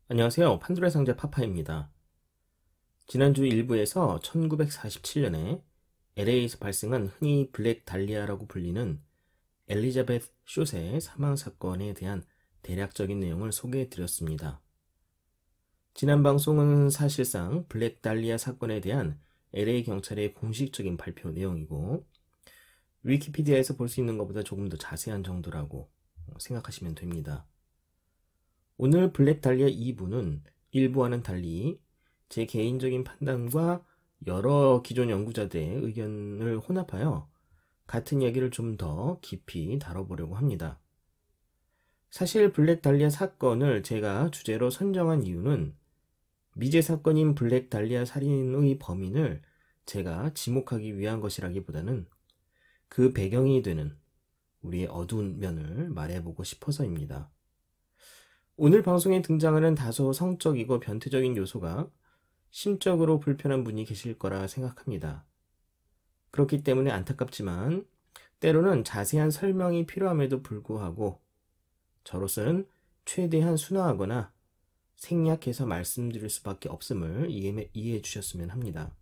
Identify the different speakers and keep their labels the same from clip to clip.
Speaker 1: 안녕하세요. 판도라의 상자 파파입니다. 지난주 일부에서 1947년에 LA에서 발생한 흔히 블랙 달리아라고 불리는 엘리자베스 숏의 사망 사건에 대한 대략적인 내용을 소개해 드렸습니다. 지난 방송은 사실상 블랙 달리아 사건에 대한 LA 경찰의 공식적인 발표 내용이고 위키피디아에서 볼 수 있는 것보다 조금 더 자세한 정도라고 생각하시면 됩니다. 오늘 블랙 달리아 2부는 1부와는 달리 제 개인적인 판단과 여러 기존 연구자들의 의견을 혼합하여 같은 이야기를 좀 더 깊이 다뤄보려고 합니다. 사실 블랙 달리아 사건을 제가 주제로 선정한 이유는 미제 사건인 블랙 달리아 살인의 범인을 제가 지목하기 위한 것이라기보다는 그 배경이 되는 우리의 어두운 면을 말해보고 싶어서입니다. 오늘 방송에 등장하는 다소 성적이고 변태적인 요소가 심적으로 불편한 분이 계실 거라 생각합니다. 그렇기 때문에 안타깝지만 때로는 자세한 설명이 필요함에도 불구하고 저로서는 최대한 순화하거나 생략해서 말씀드릴 수밖에 없음을 이해해 주셨으면 합니다.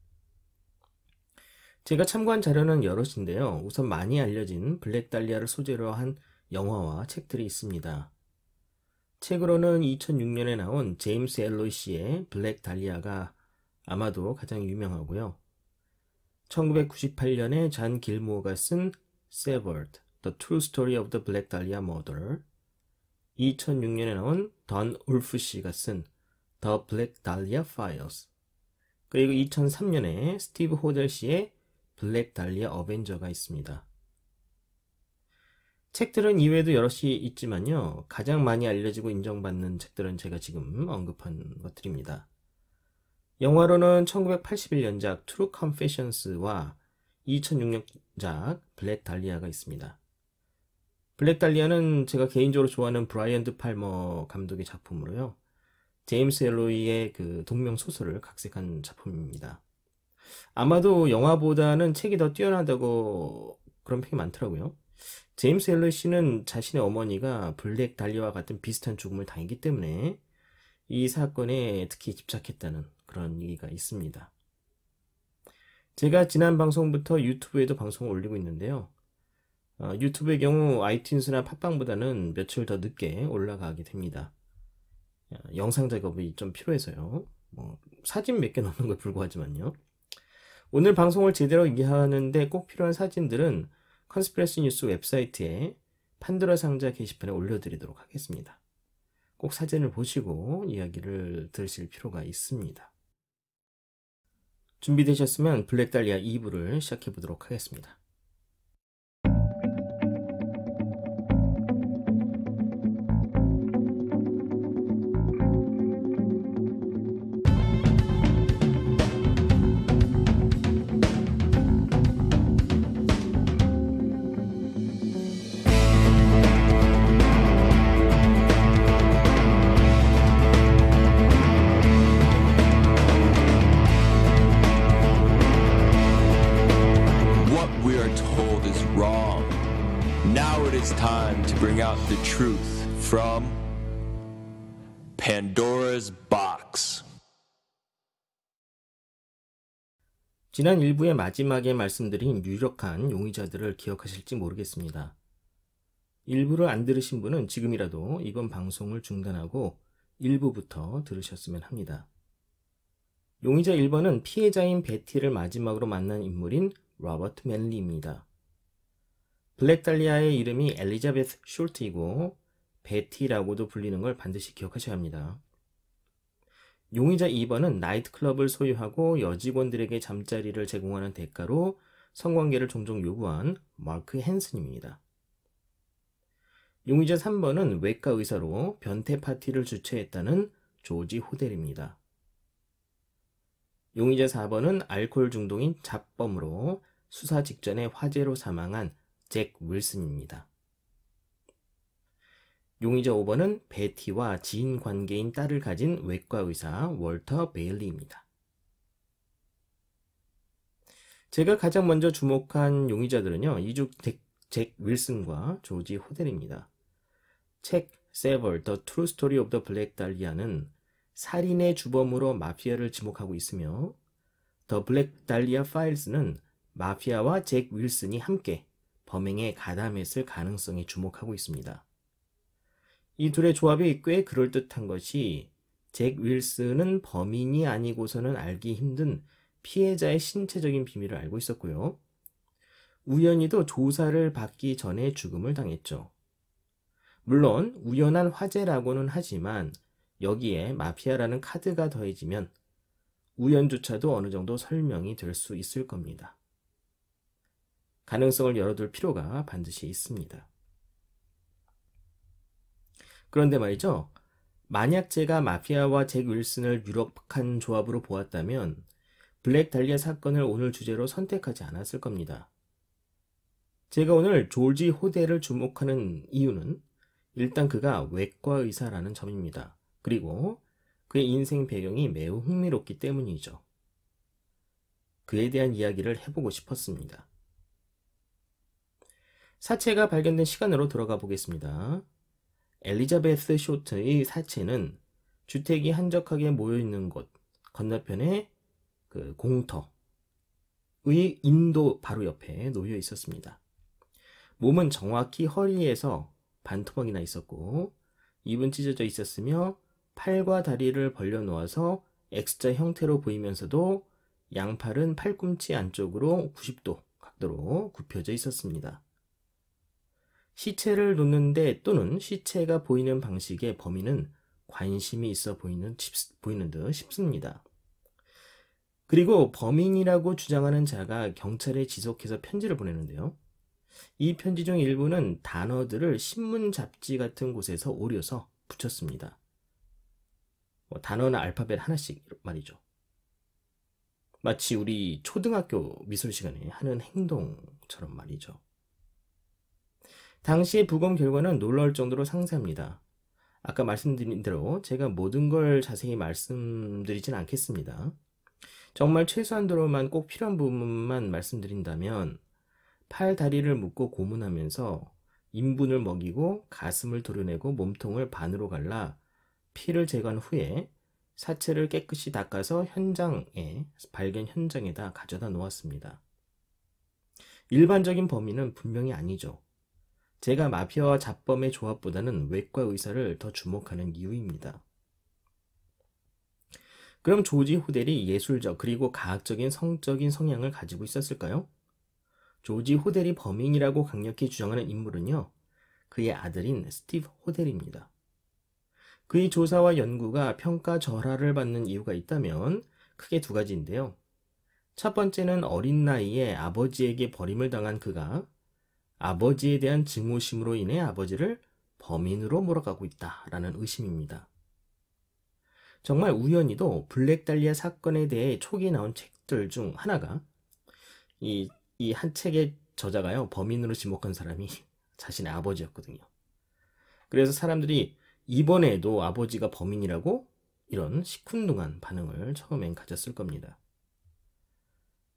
Speaker 1: 제가 참고한 자료는 여럿인데요. 우선 많이 알려진 블랙 달리아를 소재로 한 영화와 책들이 있습니다. 책으로는 2006년에 나온 제임스 엘로이 씨의 블랙 달리아가 아마도 가장 유명하고요. 1998년에 잔 길모어가 쓴 Severed, The True Story of the Black Dahlia Murder, 2006년에 나온 던 울프 씨가 쓴 The Black Dahlia Files, 그리고 2003년에 스티브 호델 씨의 블랙 달리아 어벤저가 있습니다. 책들은 이외에도 여럿이 있지만요. 가장 많이 알려지고 인정받는 책들은 제가 지금 언급한 것들입니다. 영화로는 1981년작 True Confessions와 2006년작 블랙 달리아가 있습니다. 블랙 달리아는 제가 개인적으로 좋아하는 브라이언 드 팔머 감독의 작품으로요. 제임스 엘로이의 그 동명 소설을 각색한 작품입니다. 아마도 영화보다는 책이 더 뛰어나다고 그런 평이 많더라고요. 제임스 엘로이 씨는 자신의 어머니가 블랙 달리아와 같은 비슷한 죽음을 당했기 때문에 이 사건에 특히 집착했다는 그런 얘기가 있습니다. 제가 지난 방송부터 유튜브에도 방송을 올리고 있는데요. 유튜브의 경우 아이튠즈나 팟빵보다는 며칠 더 늦게 올라가게 됩니다. 영상 작업이 좀 필요해서요. 사진 몇 개 넣는 걸 불구하지만요. 오늘 방송을 제대로 이해하는데 꼭 필요한 사진들은 컨스피러시 뉴스 웹사이트에 판도라 상자 게시판에 올려드리도록 하겠습니다. 꼭 사진을 보시고 이야기를 들으실 필요가 있습니다. 준비되셨으면 블랙 달리아 2부를 시작해 보도록 하겠습니다.
Speaker 2: Time to bring out the truth from Pandora's Box.
Speaker 1: 지난 일부의 마지막에 말씀드린 유력한 용의자들을 기억하실지 모르겠습니다. 일부를 안 들으신 분은 지금이라도 이번 방송을 중단하고 일부부터 들으셨으면 합니다. 용의자 1번은 피해자인 베티를 마지막으로 만난 인물인 로버트 맨리입니다. 블랙 달리아의 이름이 엘리자베스 숄트이고 베티라고도 불리는 걸 반드시 기억하셔야 합니다. 용의자 2번은 나이트클럽을 소유하고 여직원들에게 잠자리를 제공하는 대가로 성관계를 종종 요구한 마크 헨슨입니다. 용의자 3번은 외과 의사로 변태 파티를 주최했다는 조지 호델입니다. 용의자 4번은 알코올 중독인 잡범으로 수사 직전에 화재로 사망한 잭 윌슨입니다. 용의자 5번은 베티와 지인 관계인 딸을 가진 외과 의사 월터 베일리입니다. 제가 가장 먼저 주목한 용의자들은요. 이중 잭 윌슨과 조지 호델입니다. 책 Sever, The True Story of the Black Dahlia는 살인의 주범으로 마피아를 지목하고 있으며 더 블랙 달리아 파일스는 마피아와 잭 윌슨이 함께 범행에 가담했을 가능성에 주목하고 있습니다. 이 둘의 조합이 꽤 그럴듯한 것이 잭 윌슨은 범인이 아니고서는 알기 힘든 피해자의 신체적인 비밀을 알고 있었고요. 우연히도 조사를 받기 전에 죽음을 당했죠. 물론 우연한 화재라고는 하지만 여기에 마피아라는 카드가 더해지면 우연조차도 어느 정도 설명이 될 수 있을 겁니다. 가능성을 열어둘 필요가 반드시 있습니다. 그런데 말이죠. 만약 제가 마피아와 잭 윌슨을 유력한 조합으로 보았다면 블랙 달리아 사건을 오늘 주제로 선택하지 않았을 겁니다. 제가 오늘 조지 호델을 주목하는 이유는 일단 그가 외과 의사라는 점입니다. 그리고 그의 인생 배경이 매우 흥미롭기 때문이죠. 그에 대한 이야기를 해보고 싶었습니다. 사체가 발견된 시간으로 돌아가 보겠습니다. 엘리자베스 쇼트의 사체는 주택이 한적하게 모여있는 곳 건너편에 그 공터의 인도 바로 옆에 놓여 있었습니다. 몸은 정확히 허리에서 반토막이 나 있었고 입은 찢어져 있었으며 팔과 다리를 벌려놓아서 X자 형태로 보이면서도 양팔은 팔꿈치 안쪽으로 90도 각도로 굽혀져 있었습니다. 시체를 놓는데 또는 시체가 보이는 방식에 범인은 관심이 있어 보이는 듯 싶습니다. 그리고 범인이라고 주장하는 자가 경찰에 지속해서 편지를 보내는데요. 이 편지 중 일부는 단어들을 신문 잡지 같은 곳에서 오려서 붙였습니다. 단어나 알파벳 하나씩 말이죠. 마치 우리 초등학교 미술 시간에 하는 행동처럼 말이죠. 당시의 부검 결과는 놀라울 정도로 상세합니다. 아까 말씀드린 대로 제가 모든 걸 자세히 말씀드리진 않겠습니다. 정말 최소한도로만 꼭 필요한 부분만 말씀드린다면 팔, 다리를 묶고 고문하면서 인분을 먹이고 가슴을 도려내고 몸통을 반으로 갈라 피를 제거한 후에 사체를 깨끗이 닦아서 발견 현장에다 가져다 놓았습니다. 일반적인 범인은 분명히 아니죠. 제가 마피아와 잡범의 조합보다는 외과 의사를 더 주목하는 이유입니다. 그럼 조지 호델이 예술적 그리고 과학적인 성적인 성향을 가지고 있었을까요? 조지 호델이 범인이라고 강력히 주장하는 인물은요, 그의 아들인 스티브 호델입니다. 그의 조사와 연구가 평가절하를 받는 이유가 있다면 크게 두 가지인데요. 첫 번째는 어린 나이에 아버지에게 버림을 당한 그가 아버지에 대한 증오심으로 인해 아버지를 범인으로 몰아가고 있다라는 의심입니다. 정말 우연히도 블랙 달리아 사건에 대해 초기에 나온 책들 중 하나가 이 한 책의 저자가요, 범인으로 지목한 사람이 자신의 아버지였거든요. 그래서 사람들이 이번에도 아버지가 범인이라고 이런 시큰둥한 반응을 처음엔 가졌을 겁니다.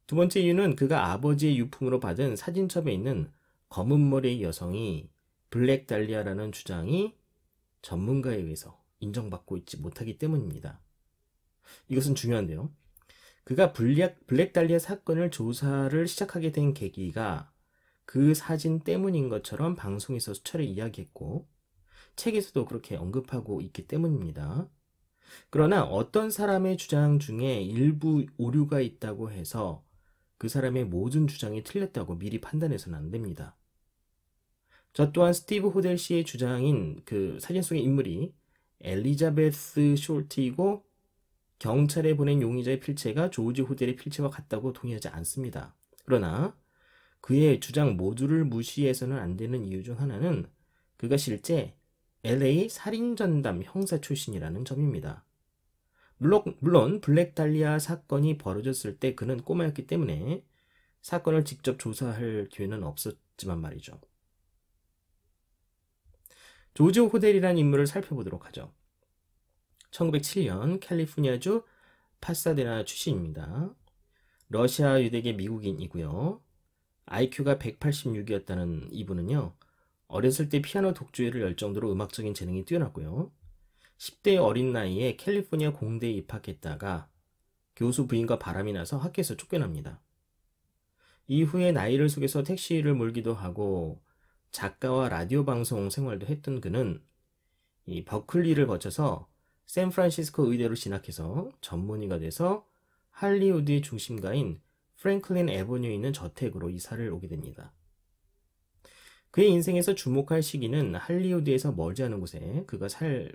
Speaker 1: 두 번째 이유는 그가 아버지의 유품으로 받은 사진첩에 있는 검은 머리의 여성이 블랙 달리아라는 주장이 전문가에 의해서 인정받고 있지 못하기 때문입니다. 이것은 중요한데요. 그가 블랙 달리아 사건을 조사를 시작하게 된 계기가 그 사진 때문인 것처럼 방송에서 수차례 이야기했고 책에서도 그렇게 언급하고 있기 때문입니다. 그러나 어떤 사람의 주장 중에 일부 오류가 있다고 해서 그 사람의 모든 주장이 틀렸다고 미리 판단해서는 안 됩니다. 저 또한 스티브 호델 씨의 주장인 그 사진 속의 인물이 엘리자베스 숄트이고 경찰에 보낸 용의자의 필체가 조지 호델의 필체와 같다고 동의하지 않습니다. 그러나 그의 주장 모두를 무시해서는 안 되는 이유 중 하나는 그가 실제 LA 살인전담 형사 출신이라는 점입니다. 물론 블랙 달리아 사건이 벌어졌을 때 그는 꼬마였기 때문에 사건을 직접 조사할 기회는 없었지만 말이죠. 조지 호델이라는 인물을 살펴보도록 하죠. 1907년 캘리포니아주 파사데나 출신입니다. 러시아 유대계 미국인이고요. IQ가 186이었다는 이분은요, 어렸을 때 피아노 독주회를 열 정도로 음악적인 재능이 뛰어났고요. 10대 어린 나이에 캘리포니아 공대에 입학했다가 교수 부인과 바람이 나서 학교에서 쫓겨납니다. 이후에 나이를 속여서 택시를 몰기도 하고 작가와 라디오 방송 생활도 했던 그는 이 버클리를 거쳐서 샌프란시스코 의대로 진학해서 전문의가 돼서 할리우드의 중심가인 프랭클린 애버뉴에 있는 저택으로 이사를 오게 됩니다. 그의 인생에서 주목할 시기는 할리우드에서 멀지 않은 곳에 그가 살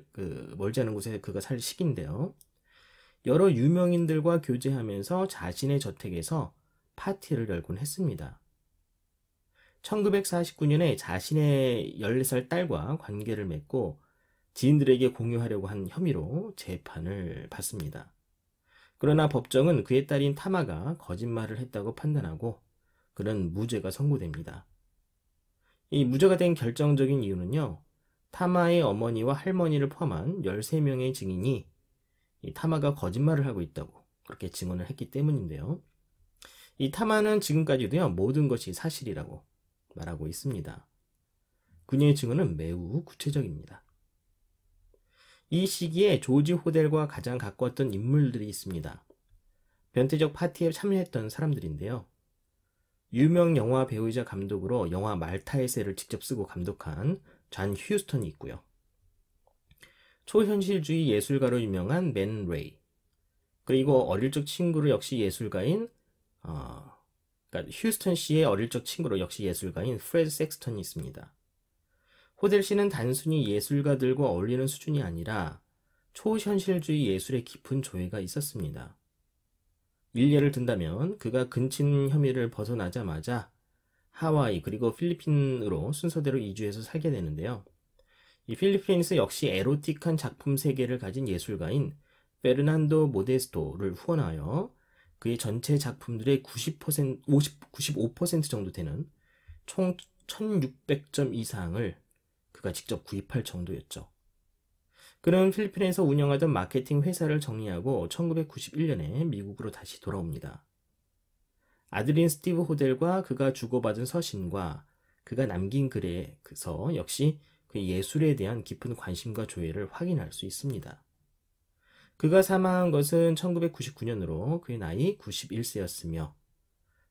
Speaker 1: 시기인데요. 여러 유명인들과 교제하면서 자신의 저택에서 파티를 열곤 했습니다. 1949년에 자신의 14살 딸과 관계를 맺고 지인들에게 공유하려고 한 혐의로 재판을 받습니다. 그러나 법정은 그의 딸인 타마가 거짓말을 했다고 판단하고 그는 무죄가 선고됩니다. 이 무죄가 된 결정적인 이유는요. 타마의 어머니와 할머니를 포함한 13명의 증인이 이 타마가 거짓말을 하고 있다고 그렇게 증언을 했기 때문인데요. 이 타마는 지금까지도요. 모든 것이 사실이라고 말하고 있습니다. 그녀의 증언은 매우 구체적입니다. 이 시기에 조지 호델과 가장 가까웠던 인물들이 있습니다. 변태적 파티에 참여했던 사람들인데요. 유명 영화 배우이자 감독으로 영화 말타의 새를 직접 쓰고 감독한 존 휴스턴이 있고요. 초현실주의 예술가로 유명한 맨 레이, 그리고 어릴 적 친구로 역시 예술가인 그러니까 휴스턴 씨의 어릴 적 친구로 역시 예술가인 프레드 섹스턴이 있습니다. 호델 씨는 단순히 예술가들과 어울리는 수준이 아니라 초현실주의 예술에 깊은 조예가 있었습니다. 일례를 든다면 그가 근친 혐의를 벗어나자마자 하와이 그리고 필리핀으로 순서대로 이주해서 살게 되는데요. 이 필리핀에서 역시 에로틱한 작품 세계를 가진 예술가인 페르난도 모데스토를 후원하여 그의 전체 작품들의 95% 정도 되는 총 1600점 이상을 그가 직접 구입할 정도였죠. 그는 필리핀에서 운영하던 마케팅 회사를 정리하고 1991년에 미국으로 다시 돌아옵니다. 아들인 스티브 호델과 그가 주고받은 서신과 그가 남긴 글에서 역시 그 예술에 대한 깊은 관심과 조예를 확인할 수 있습니다. 그가 사망한 것은 1999년으로 그의 나이 91세였으며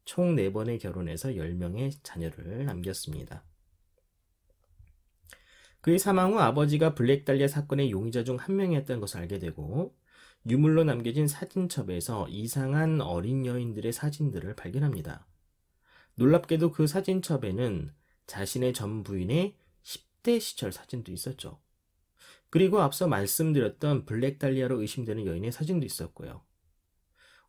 Speaker 1: 총 4번의 결혼에서 10명의 자녀를 남겼습니다. 그의 사망 후 아버지가 블랙 달리아 사건의 용의자 중 한 명이었다는 것을 알게 되고 유물로 남겨진 사진첩에서 이상한 어린 여인들의 사진들을 발견합니다. 놀랍게도 그 사진첩에는 자신의 전 부인의 10대 시절 사진도 있었죠. 그리고 앞서 말씀드렸던 블랙 달리아로 의심되는 여인의 사진도 있었고요.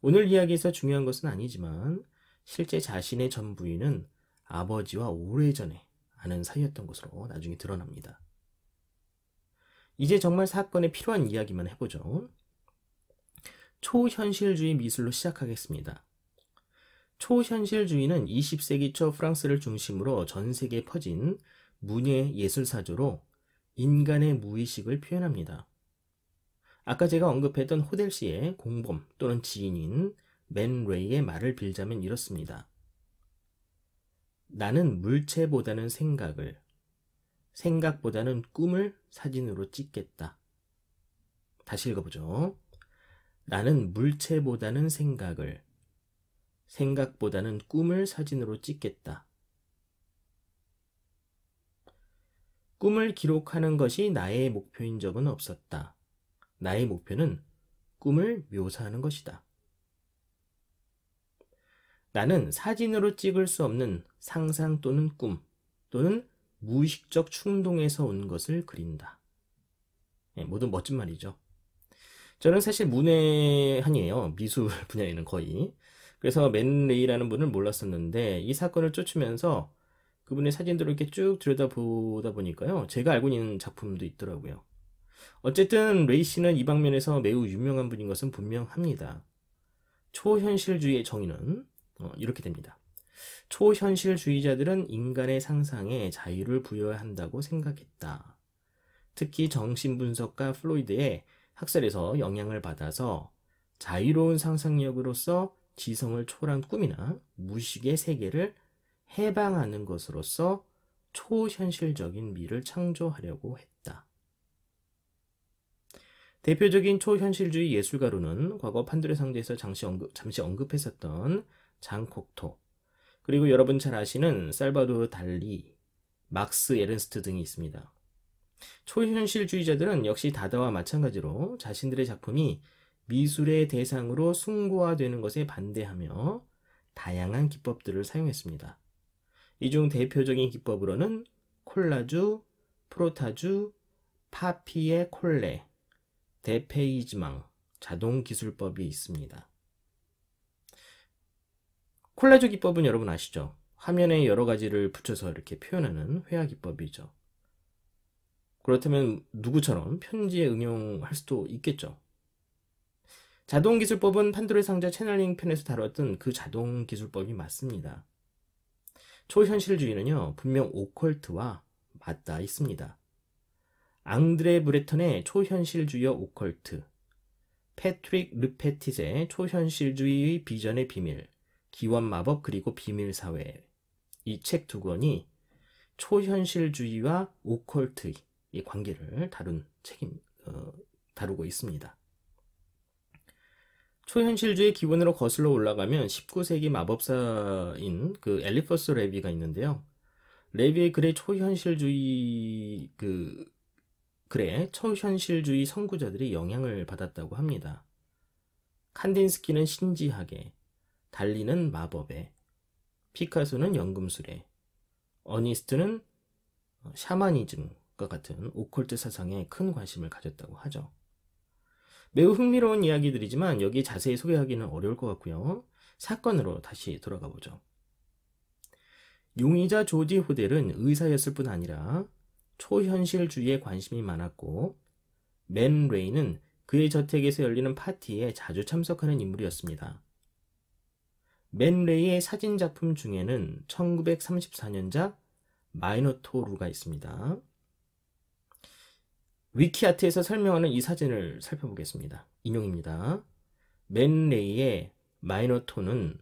Speaker 1: 오늘 이야기에서 중요한 것은 아니지만 실제 자신의 전 부인은 아버지와 오래전에 아는 사이였던 것으로 나중에 드러납니다. 이제 정말 사건에 필요한 이야기만 해보죠. 초현실주의 미술로 시작하겠습니다. 초현실주의는 20세기 초 프랑스를 중심으로 전 세계에 퍼진 문예 예술사조로 인간의 무의식을 표현합니다. 아까 제가 언급했던 호델 씨의 공범 또는 지인인 맨 레이의 말을 빌자면 이렇습니다. 나는 물체보다는 생각보다는 꿈을 사진으로 찍겠다. 다시 읽어보죠. 나는 물체보다는 생각보다는 꿈을 사진으로 찍겠다. 꿈을 기록하는 것이 나의 목표인 적은 없었다. 나의 목표는 꿈을 묘사하는 것이다. 나는 사진으로 찍을 수 없는 상상 또는 꿈 또는 무의식적 충동에서 온 것을 그린다. 모두 멋진 말이죠. 저는 사실 문외한이에요. 미술 분야에는 거의. 그래서 맨 레이라는 분을 몰랐었는데 이 사건을 쫓으면서 그분의 사진들을 이렇게 쭉 들여다보다 보니까요. 제가 알고 있는 작품도 있더라고요. 어쨌든 레이 씨는 이 방면에서 매우 유명한 분인 것은 분명합니다. 초현실주의의 정의는 이렇게 됩니다. 초현실주의자들은 인간의 상상에 자유를 부여해야 한다고 생각했다. 특히 정신분석가 플로이드의 학설에서 영향을 받아서 자유로운 상상력으로서 지성을 초월한 꿈이나 무의식의 세계를 해방하는 것으로서 초현실적인 미를 창조하려고 했다. 대표적인 초현실주의 예술가로는 과거 판도의 상자에서 잠시 언급했었던 장 콕토, 그리고 여러분 잘 아시는 살바도르 달리, 막스 에른스트 등이 있습니다. 초현실주의자들은 역시 다다와 마찬가지로 자신들의 작품이 미술의 대상으로 숭고화되는 것에 반대하며 다양한 기법들을 사용했습니다. 이 중 대표적인 기법으로는 콜라주, 프로타주, 파피에 콜레, 데페이즈망, 자동기술법이 있습니다. 콜라주 기법은 여러분 아시죠? 화면에 여러 가지를 붙여서 이렇게 표현하는 회화 기법이죠. 그렇다면 누구처럼 편지에 응용할 수도 있겠죠. 자동기술법은 판도의 상자 채널링 편에서 다뤘던 그 자동기술법이 맞습니다. 초현실주의는요, 분명 오컬트와 맞닿아 있습니다. 앙드레 브레턴의 초현실주의와 오컬트, 패트릭 르페티스의 초현실주의의 비전의 비밀, 기원마법 그리고 비밀사회, 이 책 두 권이 초현실주의와 오컬트의 관계를 다루고 있습니다. 초현실주의 기본으로 거슬러 올라가면 19세기 마법사인 그 엘리퍼스 레비가 있는데요. 레비의 글에 초현실주의 선구자들이 영향을 받았다고 합니다. 칸딘스키는 신지학에, 달리는 마법에, 피카소는 연금술에, 어니스트는 샤머니즘과 같은 오컬트 사상에 큰 관심을 가졌다고 하죠. 매우 흥미로운 이야기들이지만 여기 자세히 소개하기는 어려울 것 같고요. 사건으로 다시 돌아가 보죠. 용의자 조지 호델은 의사였을 뿐 아니라 초현실주의에 관심이 많았고, 맨 레이는 그의 저택에서 열리는 파티에 자주 참석하는 인물이었습니다. 맨 레이의 사진작품 중에는 1934년작 마이너토루가 있습니다. 위키아트에서 설명하는 이 사진을 살펴보겠습니다. 인용입니다. 맨 레이의 마이너토는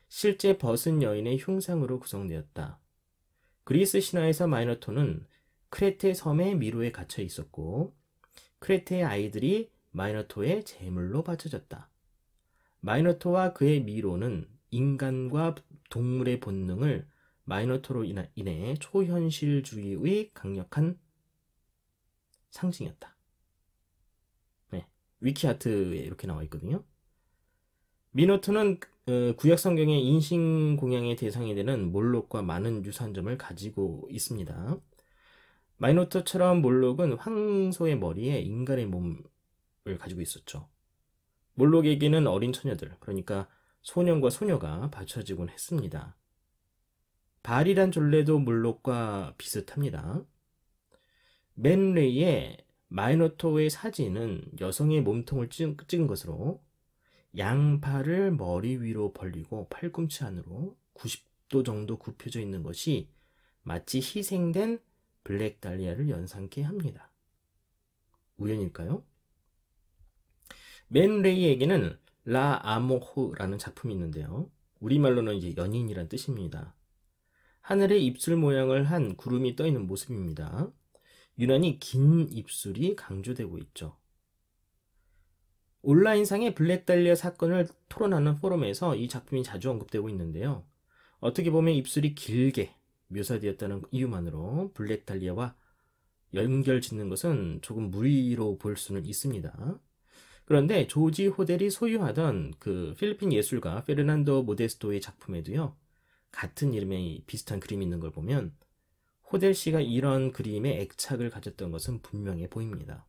Speaker 1: 실제 벗은 여인의 흉상으로 구성되었다. 그리스 신화에서 마이너토는 크레테 섬의 미로에 갇혀 있었고, 크레테의 아이들이 마이너토의 제물로 바쳐졌다. 마이너토와 그의 미로는 인간과 동물의 본능을 마이너토로 인해 초현실주의의 강력한 상징이었다. 네, 위키아트에 이렇게 나와 있거든요. 미노토는 구약 성경의 인신공양의 대상이 되는 몰록과 많은 유사점을 가지고 있습니다. 마이노토처럼 몰록은 황소의 머리에 인간의 몸을 가지고 있었죠. 몰록에게는 어린 처녀들, 그러니까 소년과 소녀가 바쳐지곤 했습니다. 발이란 존재도 몰록과 비슷합니다. 맨 레이의 마이너토의 사진은 여성의 몸통을 찍은 것으로 양팔을 머리 위로 벌리고 팔꿈치 안으로 90도 정도 굽혀져 있는 것이 마치 희생된 블랙 달리아를 연상케 합니다. 우연일까요? 맨 레이에게는 라 아모호라는 작품이 있는데요. 우리말로는 이제 연인이란 뜻입니다. 하늘에 입술 모양을 한 구름이 떠 있는 모습입니다. 유난히 긴 입술이 강조되고 있죠. 온라인상의 블랙 달리아 사건을 토론하는 포럼에서 이 작품이 자주 언급되고 있는데요. 어떻게 보면 입술이 길게 묘사되었다는 이유만으로 블랙 달리아와 연결 짓는 것은 조금 무리로 볼 수는 있습니다. 그런데 조지 호델이 소유하던 그 필리핀 예술가 페르난도 모데스토의 작품에도요, 같은 이름의 비슷한 그림이 있는 걸 보면 호델 씨가 이런 그림에 애착을 가졌던 것은 분명해 보입니다.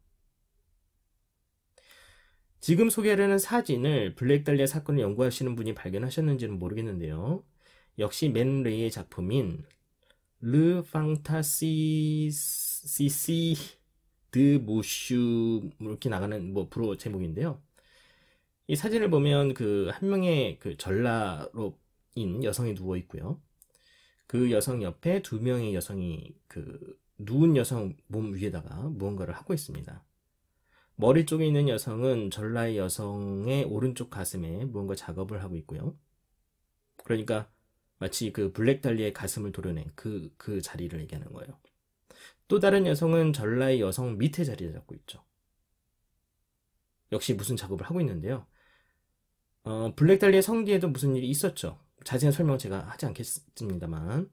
Speaker 1: 지금 소개하려는 사진을 블랙 달리아 사건을 연구하시는 분이 발견하셨는지는 모르겠는데요. 역시 맨 레이의 작품인 르 팡타시시 드 모슈 이렇게 나가는 불어 제목인데요. 이 사진을 보면 그 한 명의 그 전라로인 여성이 누워 있고요. 그 여성 옆에 두 명의 여성이 그 누운 여성 몸 위에다가 무언가를 하고 있습니다. 머리 쪽에 있는 여성은 전라의 여성의 오른쪽 가슴에 무언가 작업을 하고 있고요. 그러니까 마치 그 블랙 달리아의 가슴을 도려낸 그 자리를 얘기하는 거예요. 또 다른 여성은 전라의 여성 밑에 자리를 잡고 있죠. 역시 무슨 작업을 하고 있는데요. 블랙 달리아 성뒤에도 무슨 일이 있었죠. 자세한 설명 제가 하지 않겠습니다만.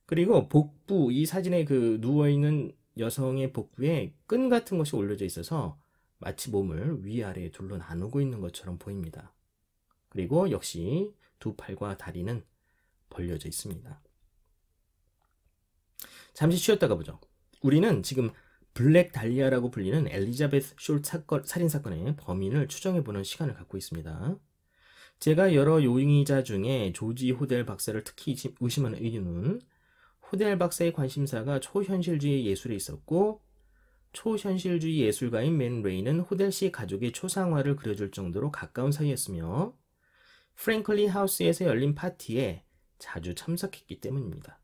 Speaker 1: 그리고 복부, 이 사진에 그 누워있는 여성의 복부에 끈 같은 것이 올려져 있어서 마치 몸을 위아래에 둘러 나누고 있는 것처럼 보입니다. 그리고 역시 두 팔과 다리는 벌려져 있습니다. 잠시 쉬었다가 보죠. 우리는 지금 블랙 달리아라고 불리는 엘리자베스 숄 살인사건의 범인을 추정해보는 시간을 갖고 있습니다. 제가 여러 용의자 중에 조지 호델 박사를 특히 의심하는 이유는 호델 박사의 관심사가 초현실주의 예술에 있었고, 초현실주의 예술가인 맨 레이는 호델 씨 가족의 초상화를 그려줄 정도로 가까운 사이였으며, 프랭클린 하우스에서 열린 파티에 자주 참석했기 때문입니다.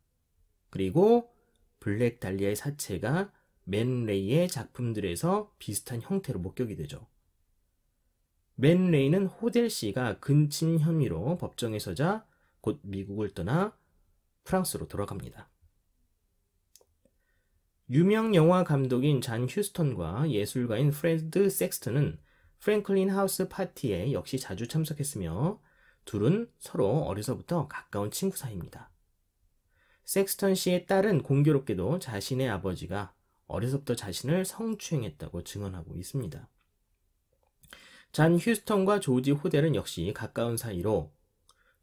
Speaker 1: 그리고 블랙 달리아의 사체가 맨 레이의 작품들에서 비슷한 형태로 목격이 되죠. 맨 레이는 호델 씨가 근침 혐의로 법정에 서자 곧 미국을 떠나 프랑스로 돌아갑니다. 유명 영화 감독인 잔 휴스턴과 예술가인 프레드 섹스턴은 프랭클린 하우스 파티에 역시 자주 참석했으며 둘은 서로 어려서부터 가까운 친구 사이입니다. 섹스턴 씨의 딸은 공교롭게도 자신의 아버지가 어려서부터 자신을 성추행했다고 증언하고 있습니다. 잔 휴스턴과 조지 호델은 역시 가까운 사이로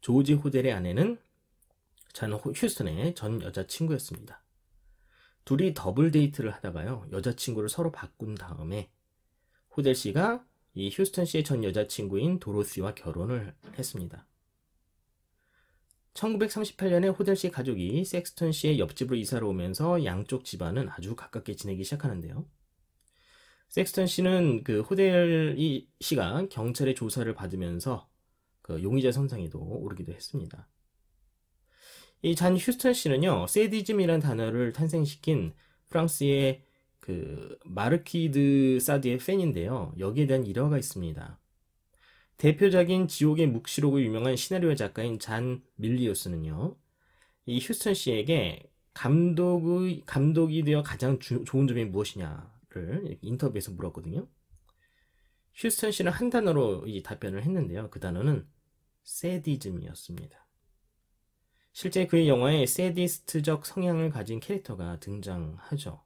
Speaker 1: 조지 호델의 아내는 잔 휴스턴의 전 여자친구였습니다. 둘이 더블 데이트를 하다가요, 여자친구를 서로 바꾼 다음에 호델 씨가 이 휴스턴 씨의 전 여자친구인 도로시와 결혼을 했습니다. 1938년에 호델 씨 가족이 섹스턴 씨의 옆집으로 이사를 오면서 양쪽 집안은 아주 가깝게 지내기 시작하는데요. 섹스턴 씨는 그 호델 씨가 경찰의 조사를 받으면서 그 용의자 선상에도 오르기도 했습니다. 이 잔 휴스턴 씨는요, 세디즘이라는 단어를 탄생시킨 프랑스의 그 마르키 드 사드의 팬인데요. 여기에 대한 일화가 있습니다. 대표적인 지옥의 묵시록으로 유명한 시나리오 작가인 잔 밀리오스는요, 이 휴스턴 씨에게 감독이 되어 가장 좋은 점이 무엇이냐를 인터뷰에서 물었거든요. 휴스턴 씨는 한 단어로 이 답변을 했는데요. 그 단어는 세디즘이었습니다. 실제 그의 영화에 세디스트적 성향을 가진 캐릭터가 등장하죠.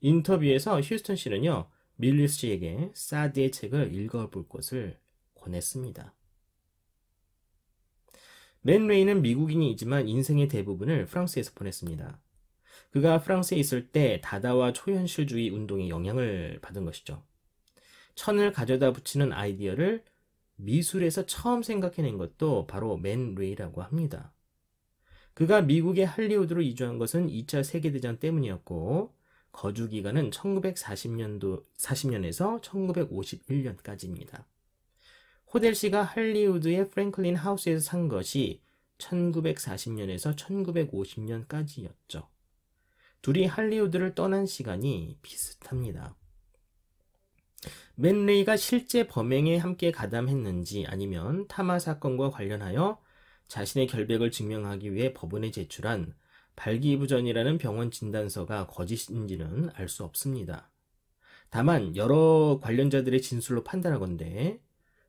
Speaker 1: 인터뷰에서 휴스턴 씨는요, 밀리오스 씨에게 사드의 책을 읽어볼 것을 권했습니다. 맨 레이는 미국인이지만 인생의 대부분을 프랑스에서 보냈습니다. 그가 프랑스에 있을 때 다다와 초현실주의 운동에 영향을 받은 것이죠. 천을 가져다 붙이는 아이디어를 미술에서 처음 생각해낸 것도 바로 맨 레이라고 합니다. 그가 미국의 할리우드로 이주한 것은 2차 세계대전 때문이었고, 거주 기간은 1940년에서 1951년까지입니다. 호델 씨가 할리우드의 프랭클린 하우스에서 산 것이 1940년에서 1950년까지였죠. 둘이 할리우드를 떠난 시간이 비슷합니다. 맨 레이가 실제 범행에 함께 가담했는지 아니면 타마 사건과 관련하여 자신의 결백을 증명하기 위해 법원에 제출한 발기부전이라는 병원 진단서가 거짓인지는 알 수 없습니다. 다만 여러 관련자들의 진술로 판단하건대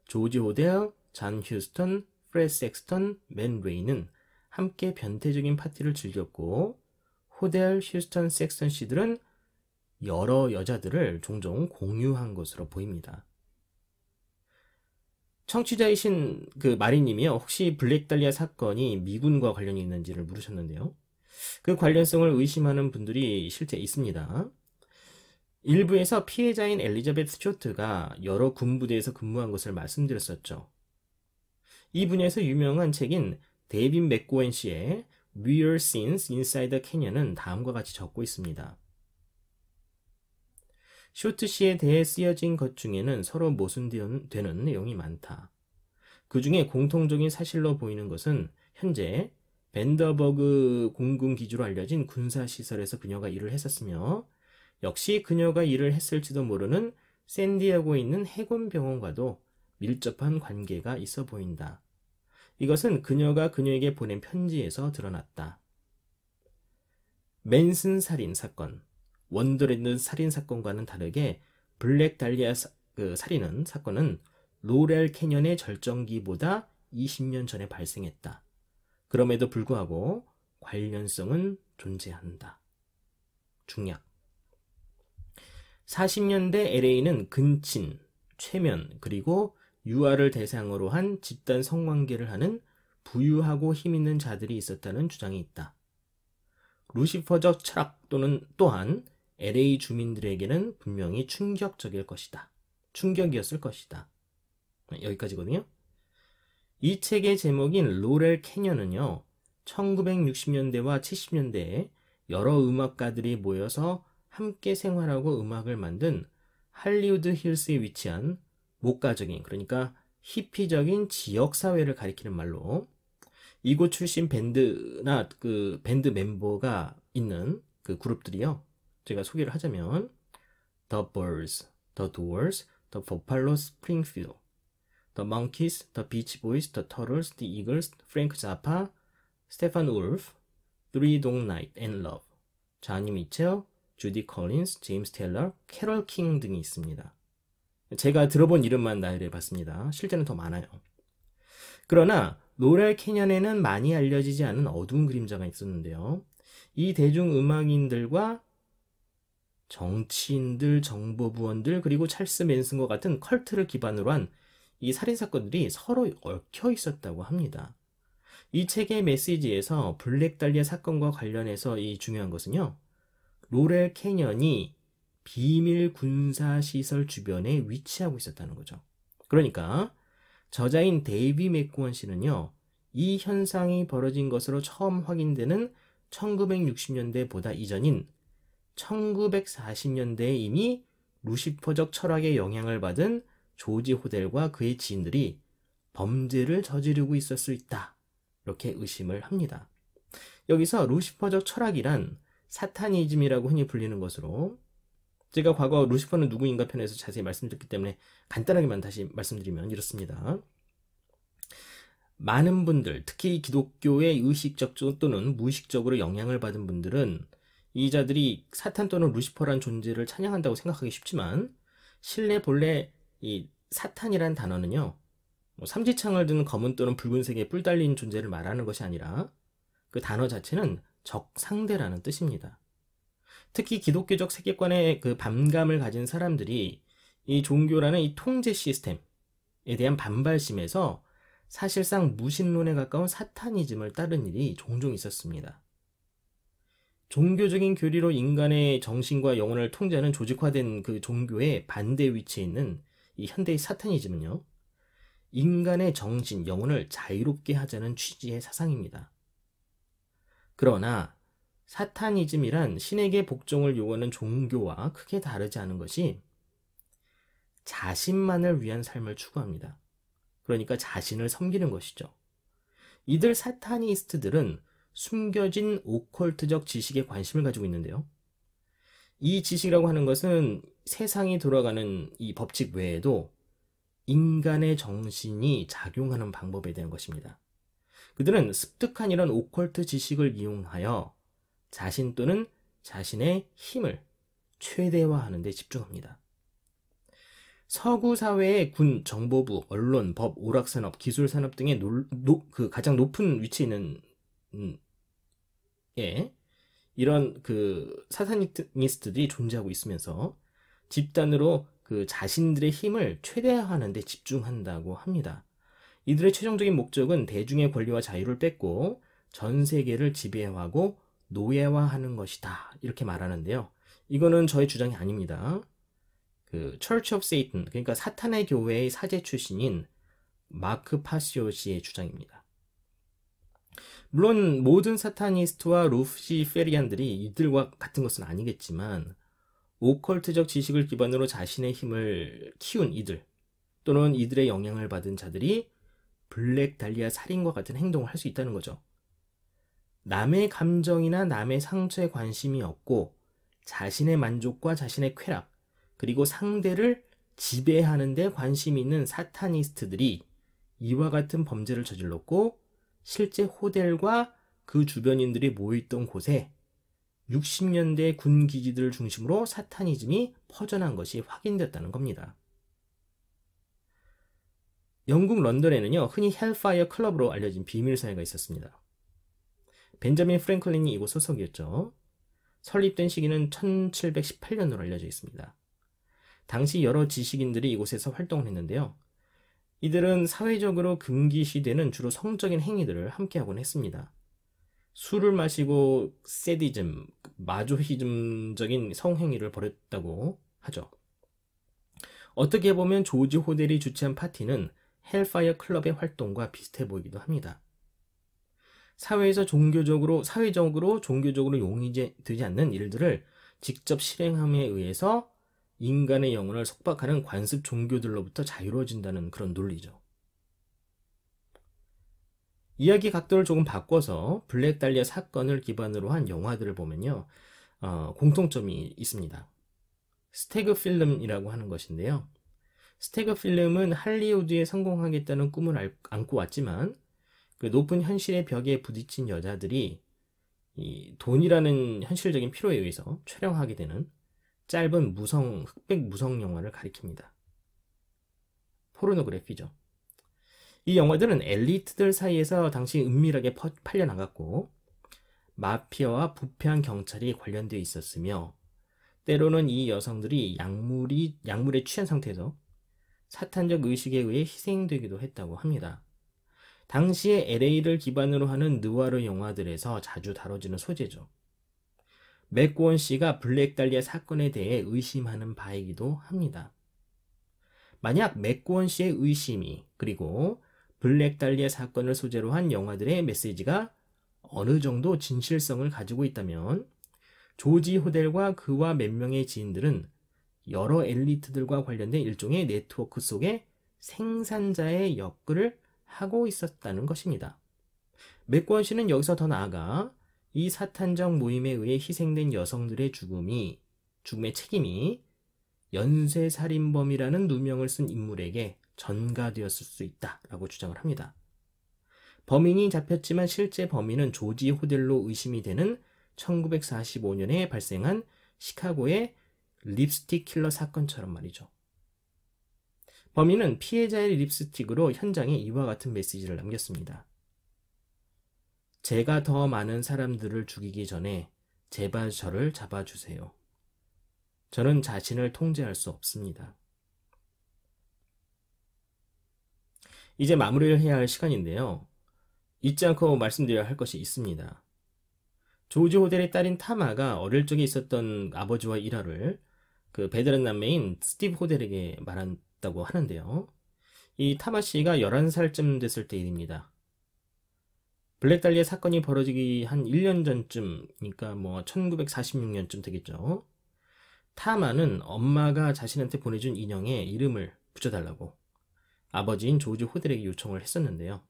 Speaker 1: 조지 호델, 잔 휴스턴, 프레드 섹스턴, 맨 레이는 함께 변태적인 파티를 즐겼고, 호델, 휴스턴, 섹스턴 씨들은 여러 여자들을 종종 공유한 것으로 보입니다. 청취자이신 그 마리님이요, 혹시 블랙 달리아 사건이 미군과 관련이 있는지를 물으셨는데요. 그 관련성을 의심하는 분들이 실제 있습니다. 일부에서 피해자인 엘리자베스 쇼트가 여러 군부대에서 근무한 것을 말씀드렸었죠. 이 분야에서 유명한 책인 데이빗 맥고엔 씨의 Weird Scenes Inside the Canyon은 다음과 같이 적고 있습니다. 쇼트 씨에 대해 쓰여진 것 중에는 서로 모순되는 내용이 많다. 그 중에 공통적인 사실로 보이는 것은 현재 벤더버그 공군 기지로 알려진 군사시설에서 그녀가 일을 했었으며, 역시 그녀가 일을 했을지도 모르는 샌디에고에 있는 해군병원과도 밀접한 관계가 있어 보인다. 이것은 그녀가 그녀에게 보낸 편지에서 드러났다. 맨슨 살인 사건, 원더랜드 살인 사건과는 다르게 블랙 달리아 사건은 로렐 캐년의 절정기보다 20년 전에 발생했다. 그럼에도 불구하고 관련성은 존재한다. 중략. 40년대 LA는 근친, 최면, 그리고 유아를 대상으로 한 집단 성관계를 하는 부유하고 힘있는 자들이 있었다는 주장이 있다. 루시퍼적 철학 또한 LA 주민들에게는 분명히 충격이었을 것이다. 여기까지거든요. 이 책의 제목인 로렐 캐년은요, 1960년대와 70년대에 여러 음악가들이 모여서 함께 생활하고 음악을 만든 할리우드 힐스에 위치한 목가적인, 그러니까 히피적인 지역사회를 가리키는 말로 이곳 출신 밴드나 그 밴드 멤버가 있는 그 그룹들이요. 제가 소개를 하자면 The Birds, The Doors, The Buffalo Springfield, The Monkees, The Beach Boys, The Turtles, The Eagles, Frank Zappa, Stephen Wolf, Three Dog Night and Love, 자니 미첼, 주디 콜린스, 제임스 테일러, 캐럴 킹 등이 있습니다. 제가 들어본 이름만 나열해봤습니다. 실제는 더 많아요. 그러나 로렐 캐년에는 많이 알려지지 않은 어두운 그림자가 있었는데요. 이 대중음악인들과 정치인들, 정보부원들, 그리고 찰스 맨슨과 같은 컬트를 기반으로 한 이 살인사건들이 서로 얽혀 있었다고 합니다. 이 책의 메시지에서 블랙 달리아 사건과 관련해서 이 중요한 것은요, 로렐 캐년이 비밀 군사시설 주변에 위치하고 있었다는 거죠. 그러니까 저자인 데이비 맥구원 씨는요, 이 현상이 벌어진 것으로 처음 확인되는 1960년대보다 이전인 1940년대에 이미 루시퍼적 철학의 영향을 받은 조지 호델과 그의 지인들이 범죄를 저지르고 있을 수 있다. 이렇게 의심을 합니다. 여기서 루시퍼적 철학이란 사타니즘이라고 흔히 불리는 것으로, 제가 과거 루시퍼는 누구인가 편에서 자세히 말씀드렸기 때문에 간단하게만 다시 말씀드리면 이렇습니다. 많은 분들, 특히 기독교의 의식적 또는 무의식적으로 영향을 받은 분들은 이 자들이 사탄 또는 루시퍼란 존재를 찬양한다고 생각하기 쉽지만, 실내 본래 이 사탄이란 단어는요, 삼지창을 든 검은 또는 붉은색의 뿔 달린 존재를 말하는 것이 아니라 그 단어 자체는 적상대라는 뜻입니다. 특히 기독교적 세계관에 그 반감을 가진 사람들이 이 종교라는 이 통제 시스템에 대한 반발심에서 사실상 무신론에 가까운 사타니즘을 따른 일이 종종 있었습니다. 종교적인 교리로 인간의 정신과 영혼을 통제하는 조직화된 그 종교의 반대 위치에 있는 이 현대의 사타니즘은요, 인간의 정신, 영혼을 자유롭게 하자는 취지의 사상입니다. 그러나 사타니즘이란 신에게 복종을 요구하는 종교와 크게 다르지 않은 것이 자신만을 위한 삶을 추구합니다. 그러니까 자신을 섬기는 것이죠. 이들 사타니스트들은 숨겨진 오컬트적 지식에 관심을 가지고 있는데요. 이 지식이라고 하는 것은 세상이 돌아가는 이 법칙 외에도 인간의 정신이 작용하는 방법에 대한 것입니다. 그들은 습득한 이런 오컬트 지식을 이용하여 자신 또는 자신의 힘을 최대화하는 데 집중합니다. 서구 사회의 군, 정보부, 언론, 법, 오락산업, 기술산업 등의 가장 높은 위치에 있는 이런 그 사타니스트들이 존재하고 있으면서 집단으로 그 자신들의 힘을 최대화하는 데 집중한다고 합니다. 이들의 최종적인 목적은 대중의 권리와 자유를 뺏고 전 세계를 지배하고 노예화하는 것이다. 이렇게 말하는데요. 이거는 저의 주장이 아닙니다. 그 Church of Satan, 그러니까 사탄의 교회의 사제 출신인 마크 파시오 씨의 주장입니다. 물론 모든 사타니스트와 루시페리안들이 이들과 같은 것은 아니겠지만, 오컬트적 지식을 기반으로 자신의 힘을 키운 이들 또는 이들의 영향을 받은 자들이 블랙 달리아 살인과 같은 행동을 할 수 있다는 거죠. 남의 감정이나 남의 상처에 관심이 없고 자신의 만족과 자신의 쾌락, 그리고 상대를 지배하는 데 관심이 있는 사타니스트들이 이와 같은 범죄를 저질렀고, 실제 호델과 그 주변인들이 모여있던 곳에 60년대 군 기지들을 중심으로 사타니즘이 퍼져난 것이 확인됐다는 겁니다. 영국 런던에는요, 흔히 헬파이어 클럽으로 알려진 비밀사회가 있었습니다. 벤자민 프랭클린이 이곳 소속이었죠. 설립된 시기는 1718년으로 알려져 있습니다. 당시 여러 지식인들이 이곳에서 활동을 했는데요. 이들은 사회적으로 금기시되는 주로 성적인 행위들을 함께하곤 했습니다. 술을 마시고 세디즘, 마조히즘적인 성행위를 벌였다고 하죠. 어떻게 보면 조지 호델이 주최한 파티는 헬파이어 클럽의 활동과 비슷해 보이기도 합니다. 사회적으로 종교적으로 용인되지 않는 일들을 직접 실행함에 의해서 인간의 영혼을 속박하는 관습 종교들로부터 자유로워진다는 그런 논리죠. 이야기 각도를 조금 바꿔서 블랙 달리아 사건을 기반으로 한 영화들을 보면요, 공통점이 있습니다. 스태그 필름이라고 하는 것인데요. 스태그 필름은 할리우드에 성공하겠다는 꿈을 안고 왔지만 그 높은 현실의 벽에 부딪힌 여자들이 이 돈이라는 현실적인 필요에 의해서 촬영하게 되는 짧은 흑백 무성 영화를 가리킵니다. 포르노그래피죠. 이 영화들은 엘리트들 사이에서 당시 은밀하게 팔려나갔고 마피아와 부패한 경찰이 관련되어 있었으며 때로는 이 여성들이 약물에 취한 상태에서 사탄적 의식에 의해 희생되기도 했다고 합니다. 당시의 LA를 기반으로 하는 느와르 영화들에서 자주 다뤄지는 소재죠. 맥고원 씨가 블랙 달리아 사건에 대해 의심하는 바이기도 합니다. 만약 맥고원 씨의 의심이 그리고 블랙 달리아 사건을 소재로 한 영화들의 메시지가 어느 정도 진실성을 가지고 있다면 조지 호델과 그와 몇 명의 지인들은 여러 엘리트들과 관련된 일종의 네트워크 속에 생산자의 역할을 하고 있었다는 것입니다. 맥고원 씨는 여기서 더 나아가 이 사탄적 모임에 의해 희생된 여성들의 죽음의 책임이 연쇄살인범이라는 누명을 쓴 인물에게 전가되었을 수 있다라고 주장을 합니다. 범인이 잡혔지만 실제 범인은 조지 호델로 의심이 되는 1945년에 발생한 시카고의 립스틱 킬러 사건처럼 말이죠. 범인은 피해자의 립스틱으로 현장에 이와 같은 메시지를 남겼습니다. 제가 더 많은 사람들을 죽이기 전에 제발 저를 잡아주세요. 저는 자신을 통제할 수 없습니다. 이제 마무리를 해야 할 시간인데요. 잊지 않고 말씀드려야 할 것이 있습니다. 조지 호델의 딸인 타마가 어릴 적에 있었던 아버지와 일화를 그 베테랑 남매인 스티브 호델에게 말한다고 하는데요. 이 타마 씨가 11살쯤 됐을 때 일입니다. 블랙 달리아 사건이 벌어지기 한 1년 전쯤이니까 1946년쯤 되겠죠. 타마는 엄마가 자신한테 보내준 인형에 이름을 붙여달라고 아버지인 조지 호델에게 요청을 했었는데요.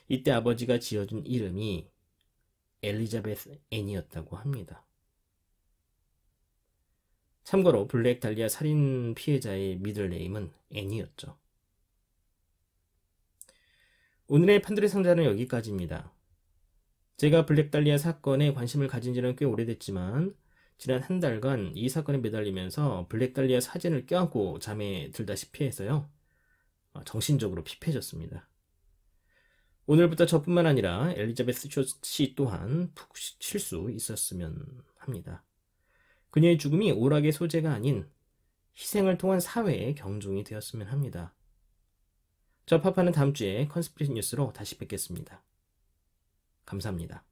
Speaker 1: 이때 아버지가 지어준 이름이 엘리자베스 앤이었다고 합니다. 참고로 블랙 달리아 살인 피해자의 미들네임은 앤이었죠. 오늘의 판도의 상자는 여기까지입니다. 제가 블랙 달리아 사건에 관심을 가진 지는 꽤 오래됐지만 지난 한 달간 이 사건에 매달리면서 블랙 달리아 사진을 껴안고 잠에 들다시피 해서요. 정신적으로 피폐해졌습니다. 오늘부터 저뿐만 아니라 엘리자베스 씨 또한 푹 쉴 수 있었으면 합니다. 그녀의 죽음이 오락의 소재가 아닌 희생을 통한 사회의 경종이 되었으면 합니다. 저 파파는 다음 주에 컨스피러시 뉴스로 다시 뵙겠습니다. 감사합니다.